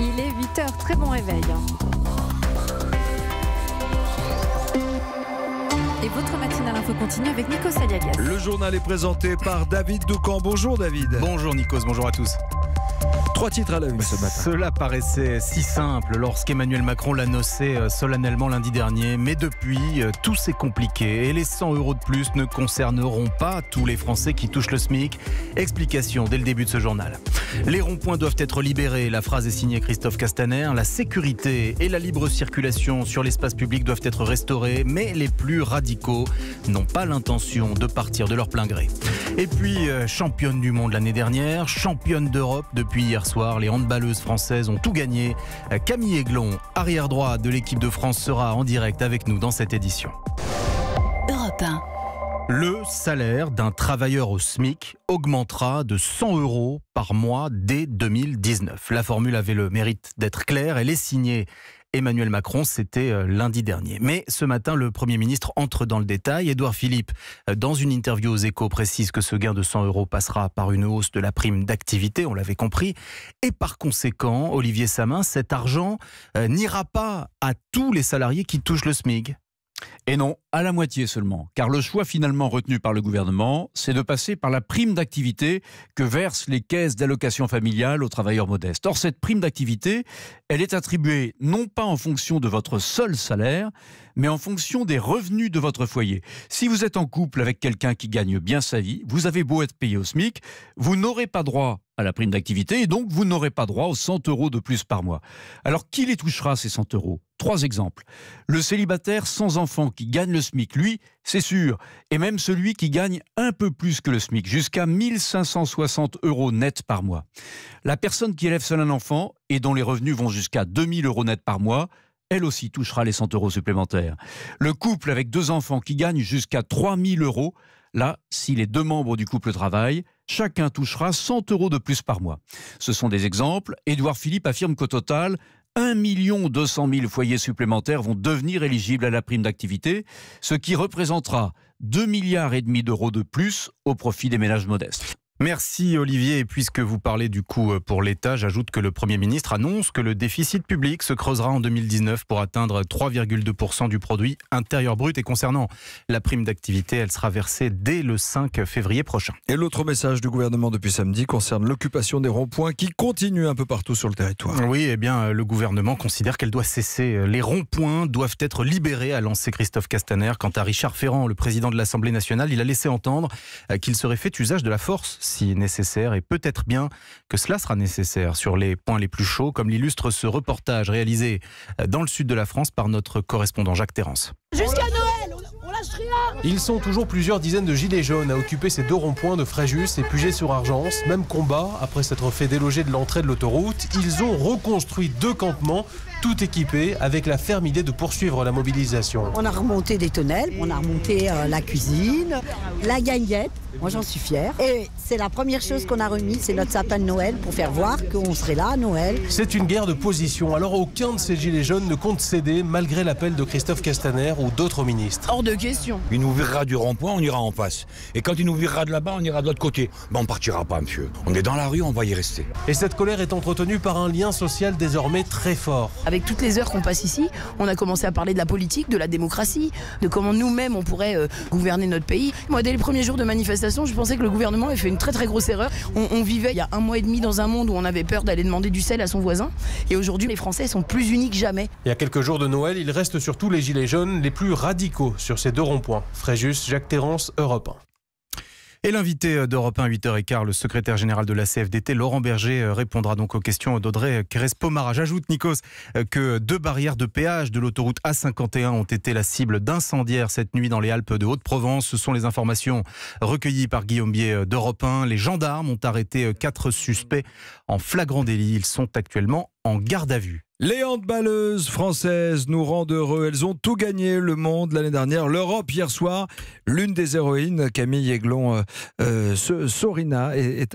Il est 8h, très bon réveil. Et votre matinale info continue avec Nikos Aliagas. Le journal est présenté par David Doucan. Bonjour David. Bonjour Nikos, bonjour à tous. 3 titres à la une ce matin. Cela paraissait si simple lorsqu'Emmanuel Macron l'annonçait solennellement lundi dernier. Mais depuis, tout s'est compliqué. Et les 100 € de plus ne concerneront pas tous les Français qui touchent le SMIC. Explication dès le début de ce journal. Les ronds-points doivent être libérés. La phrase est signée Christophe Castaner. La sécurité et la libre circulation sur l'espace public doivent être restaurées. Mais les plus radicaux n'ont pas l'intention de partir de leur plein gré. Et puis, championne du monde l'année dernière, championne d'Europe depuis hier soir, les handballeuses françaises ont tout gagné. Camille Aiglon, arrière droit de l'équipe de France, sera en direct avec nous dans cette édition. Europe 1. Le salaire d'un travailleur au SMIC augmentera de 100 € par mois dès 2019. La formule avait le mérite d'être claire. Elle est signée Emmanuel Macron, c'était lundi dernier. Mais ce matin, le Premier ministre entre dans le détail. Édouard Philippe, dans une interview aux Échos, précise que ce gain de 100 € passera par une hausse de la prime d'activité, on l'avait compris. Et par conséquent, Olivier Samin, cet argent n'ira pas à tous les salariés qui touchent le SMIC. Et non, à la moitié seulement. Car le choix finalement retenu par le gouvernement, c'est de passer par la prime d'activité que versent les caisses d'allocation familiale aux travailleurs modestes. Or, cette prime d'activité, elle est attribuée non pas en fonction de votre seul salaire, mais en fonction des revenus de votre foyer. Si vous êtes en couple avec quelqu'un qui gagne bien sa vie, vous avez beau être payé au SMIC, vous n'aurez pas droit à la prime d'activité et donc vous n'aurez pas droit aux 100 € de plus par mois. Alors, qui les touchera ces 100 €? 3 exemples. Le célibataire sans enfant qui gagne le SMIC, lui, c'est sûr. Et même celui qui gagne un peu plus que le SMIC, jusqu'à 1560 € net par mois. La personne qui élève seul un enfant et dont les revenus vont jusqu'à 2000 € net par mois, elle aussi touchera les 100 € supplémentaires. Le couple avec 2 enfants qui gagne jusqu'à 3000 €, là, si les 2 membres du couple travaillent, chacun touchera 100 € de plus par mois. Ce sont des exemples. Édouard Philippe affirme qu'au total, 1 200 000 foyers supplémentaires vont devenir éligibles à la prime d'activité, ce qui représentera 2,5 milliards d'euros de plus au profit des ménages modestes. Merci Olivier. Et puisque vous parlez du coût pour l'État, j'ajoute que le Premier ministre annonce que le déficit public se creusera en 2019 pour atteindre 3,2% du produit intérieur brut. Et concernant la prime d'activité, elle sera versée dès le 5 février prochain. Et l'autre message du gouvernement depuis samedi concerne l'occupation des ronds-points qui continue un peu partout sur le territoire. Oui, eh bien, le gouvernement considère qu'elle doit cesser. Les ronds-points doivent être libérés, a lancé Christophe Castaner. Quant à Richard Ferrand, le président de l'Assemblée nationale, il a laissé entendre qu'il serait fait usage de la force si nécessaire, et peut-être bien que cela sera nécessaire sur les points les plus chauds, comme l'illustre ce reportage réalisé dans le sud de la France par notre correspondant Jacques Terrance. Jusqu'à Noël, on lâche rien. Ils sont toujours plusieurs dizaines de gilets jaunes à occuper ces 2 ronds-points de Fréjus et Puget-sur-Argence. Même combat, après s'être fait déloger de l'entrée de l'autoroute, ils ont reconstruit 2 campements, tout équipés, avec la ferme idée de poursuivre la mobilisation. On a remonté des tonnelles, on a remonté la cuisine, la gagnette. Moi, j'en suis fière. Et c'est la première chose qu'on a remis, c'est notre sapin de Noël pour faire voir qu'on serait là à Noël. C'est une guerre de position. Alors aucun de ces gilets jaunes ne compte céder malgré l'appel de Christophe Castaner ou d'autres ministres. Hors de question. Il nous virera du rond-point, on ira en face. Et quand il nous virera de là-bas, on ira de l'autre côté. Ben, on partira pas, monsieur. On est dans la rue, on va y rester. Et cette colère est entretenue par un lien social désormais très fort. Avec toutes les heures qu'on passe ici, on a commencé à parler de la politique, de la démocratie, de comment nous-mêmes on pourrait gouverner notre pays. Moi, dès les premiers jours de manifestation, je pensais que le gouvernement avait fait une très très grosse erreur. On vivait il y a 1 mois et demi dans un monde où on avait peur d'aller demander du sel à son voisin. Et aujourd'hui, les Français sont plus unis que jamais. Et à quelques jours de Noël, il reste surtout les gilets jaunes les plus radicaux sur ces 2 ronds-points. Fréjus, Jacques Terrance, Europe 1. Et l'invité d'Europe 1, 8h15, le secrétaire général de la CFDT, Laurent Berger, répondra donc aux questions d'Audrey Crespo-Mara. J'ajoute, Nikos, que 2 barrières de péage de l'autoroute A51 ont été la cible d'incendiaires cette nuit dans les Alpes de Haute-Provence. Ce sont les informations recueillies par Guillaume Bier d'Europe 1. Les gendarmes ont arrêté 4 suspects en flagrant délit. Ils sont actuellement en garde à vue. Les handballeuses françaises nous rendent heureux. Elles ont tout gagné, le monde l'année dernière, l'Europe hier soir. L'une des héroïnes, Camille Aiglon Sorina,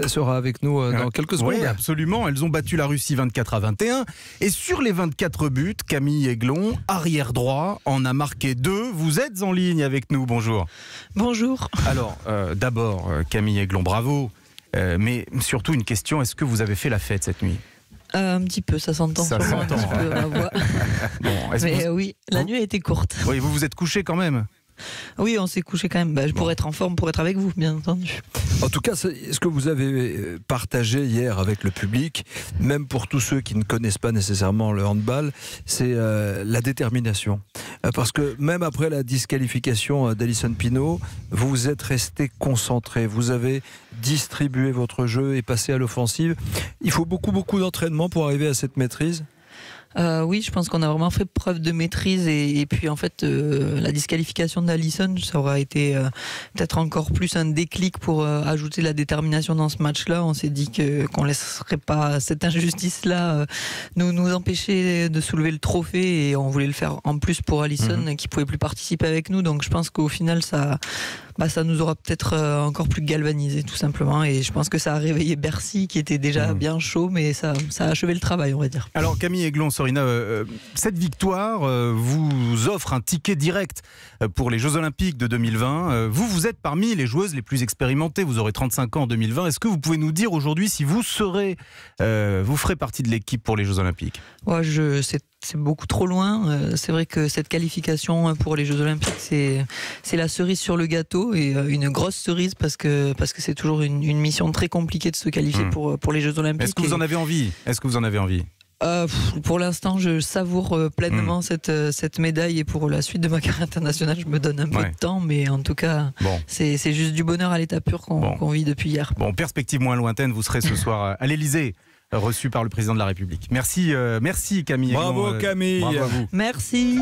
sera avec nous dans quelques secondes. Oui, absolument. Elles ont battu la Russie 24-21. Et sur les 24 buts, Camille Aiglon, arrière droit, en a marqué 2. Vous êtes en ligne avec nous. Bonjour. Bonjour. Alors, d'abord, Camille Aiglon, bravo. Mais surtout une question, est-ce que vous avez fait la fête cette nuit ? Un petit peu, ça s'entend. Ça sûrement s'entend. un petit peu, ma voix. Mais oui, la nuit a été courte. Oui, vous vous êtes couché quand même. Oui, on s'est couché quand même. Pour être en forme, pour être avec vous, bien entendu. En tout cas, ce que vous avez partagé hier avec le public, même pour tous ceux qui ne connaissent pas nécessairement le handball, c'est la détermination. Parce que même après la disqualification d'Alison Pinault, vous êtes resté concentré. Vous avez distribué votre jeu et passé à l'offensive. Il faut beaucoup d'entraînement pour arriver à cette maîtrise. Oui, je pense qu'on a vraiment fait preuve de maîtrise et puis en fait la disqualification d'Alison, ça aura été peut-être encore plus un déclic pour ajouter la détermination dans ce match-là. On s'est dit qu'on laisserait pas cette injustice-là nous empêcher de soulever le trophée et on voulait le faire en plus pour Alison qui pouvait plus participer avec nous. Donc je pense qu'au final ça nous aura peut-être encore plus galvanisé tout simplement et je pense que ça a réveillé Bercy qui était déjà bien chaud mais ça a achevé le travail, on va dire. Alors Camille Aiglon, Sorina, cette victoire vous offre un ticket direct pour les Jeux Olympiques de 2020. Vous êtes parmi les joueuses les plus expérimentées, vous aurez 35 ans en 2020. Est-ce que vous pouvez nous dire aujourd'hui si vous ferez partie de l'équipe pour les Jeux Olympiques? C'est beaucoup trop loin. C'est vrai que cette qualification pour les Jeux Olympiques, c'est la cerise sur le gâteau et une grosse cerise parce que c'est toujours une mission très compliquée de se qualifier pour les Jeux Olympiques. Est-ce que vous en avez envie? Pour l'instant, je savoure pleinement cette médaille et pour la suite de ma carrière internationale, je me donne un peu de temps, mais en tout cas, c'est juste du bonheur à l'état pur qu'on vit depuis hier. Bon, perspective moins lointaine, vous serez ce soir à l'Elysée, reçu par le président de la République. Merci Camille. Bravo Camille. Bravo à vous. Merci.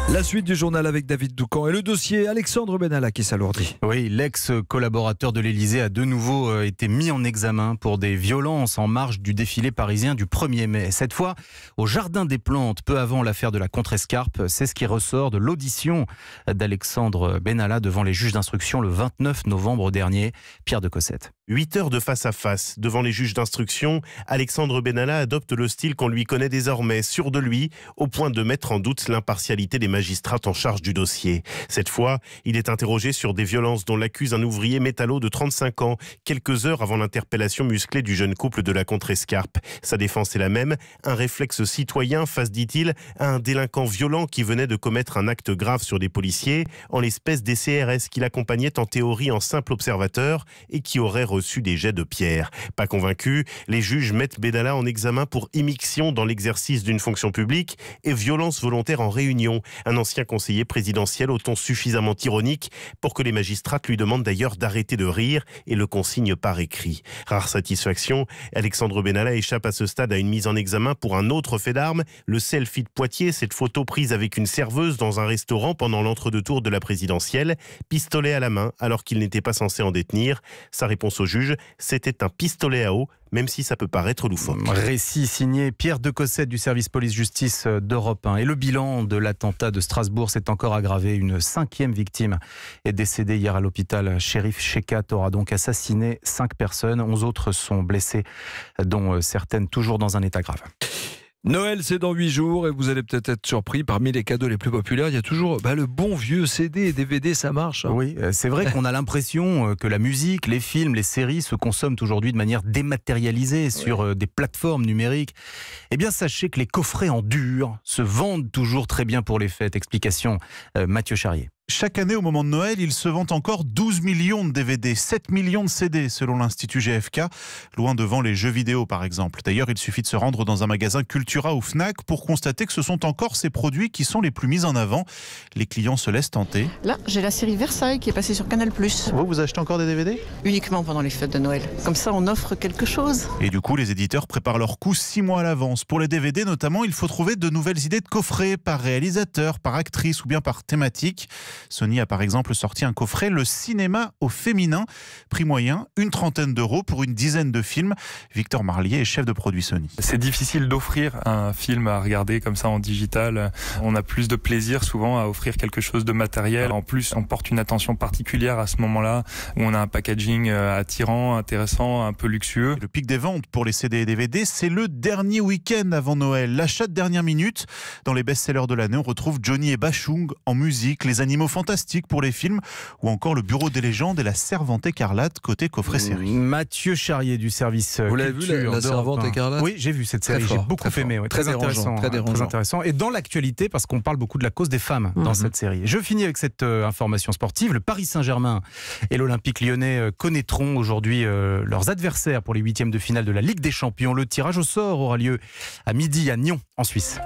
La suite du journal avec David Doucan et le dossier Alexandre Benalla qui s'alourdit. Oui, l'ex-collaborateur de l'Elysée a de nouveau été mis en examen pour des violences en marge du défilé parisien du 1er mai. Cette fois, au Jardin des Plantes, peu avant l'affaire de la contrescarpe. C'est ce qui ressort de l'audition d'Alexandre Benalla devant les juges d'instruction le 29 novembre dernier. Pierre de Cossette. 8 heures de face à face. Devant les juges d'instruction, Alexandre Benalla adopte le style qu'on lui connaît désormais, sûr de lui, au point de mettre en doute l'impartialité des magistrats en charge du dossier. Cette fois, il est interrogé sur des violences dont l'accuse un ouvrier métallo de 35 ans, quelques heures avant l'interpellation musclée du jeune couple de la contrescarpe. Sa défense est la même, un réflexe citoyen face, dit-il, à un délinquant violent qui venait de commettre un acte grave sur des policiers, en l'espèce des CRS qui l'accompagnaient en théorie en simple observateur et qui auraient reçu des jets de pierre. Pas convaincu, les juges mettent Benalla en examen pour immixtion dans l'exercice d'une fonction publique et violence volontaire en réunion. Un ancien conseiller présidentiel au ton suffisamment ironique pour que les magistrats lui demandent d'ailleurs d'arrêter de rire et le consignent par écrit. Rare satisfaction, Alexandre Benalla échappe à ce stade à une mise en examen pour un autre fait d'armes, le selfie de Poitiers, cette photo prise avec une serveuse dans un restaurant pendant l'entre-deux-tours de la présidentielle, pistolet à la main alors qu'il n'était pas censé en détenir. Sa réponse au juge, c'était un pistolet à eau, même si ça peut paraître loufoque. Récit signé Pierre de Cossette du service police-justice d'Europe 1. Et le bilan de l'attentat de Strasbourg s'est encore aggravé. Une 5e victime est décédée hier à l'hôpital. Chérif Shekat aura donc assassiné 5 personnes. 11 autres sont blessées, dont certaines toujours dans un état grave. Noël, c'est dans 8 jours et vous allez peut-être être surpris. Parmi les cadeaux les plus populaires, il y a toujours le bon vieux CD et DVD, ça marche. Oui, c'est vrai qu'on a l'impression que la musique, les films, les séries se consomment aujourd'hui de manière dématérialisée sur des plateformes numériques. Eh bien, sachez que les coffrets en dur se vendent toujours très bien pour les fêtes. Explication Mathieu Charrier. Chaque année, au moment de Noël, il se vend encore 12 millions de DVD, 7 millions de CD, selon l'Institut GFK, loin devant les jeux vidéo, par exemple. D'ailleurs, il suffit de se rendre dans un magasin Cultura ou Fnac pour constater que ce sont encore ces produits qui sont les plus mis en avant. Les clients se laissent tenter. Là, j'ai la série Versailles qui est passée sur Canal+. Vous achetez encore des DVD ? Uniquement pendant les fêtes de Noël. Comme ça, on offre quelque chose. Et du coup, les éditeurs préparent leurs coups 6 mois à l'avance. Pour les DVD, notamment, il faut trouver de nouvelles idées de coffrets, par réalisateur, par actrice ou bien par thématique. Sony a par exemple sorti un coffret Le cinéma au féminin. Prix moyen, une 30aine d'euros pour une dizaine de films. Victor Marlier est chef de produit Sony. C'est difficile d'offrir un film à regarder comme ça en digital. On a plus de plaisir souvent à offrir quelque chose de matériel. En plus, on porte une attention particulière à ce moment-là où on a un packaging attirant, intéressant, un peu luxueux. Le pic des ventes pour les CD et DVD, c'est le dernier week-end avant Noël. L'achat de dernière minute. Dans les best-sellers de l'année, on retrouve Johnny et Bachung en musique, Les animaux Animaux fantastiques pour les films, ou encore Le Bureau des légendes et La Servante écarlate côté coffret série. Mathieu Charrier du service Vous l'avez vu, la Servante écarlate? Oui, j'ai vu cette série, j'ai beaucoup aimé. Très intéressant. Très intéressant. Et dans l'actualité, parce qu'on parle beaucoup de la cause des femmes dans cette série. Je finis avec cette information sportive. Le Paris Saint-Germain et l'Olympique Lyonnais connaîtront aujourd'hui leurs adversaires pour les 8e de finale de la Ligue des Champions. Le tirage au sort aura lieu à midi à Nyon, en Suisse.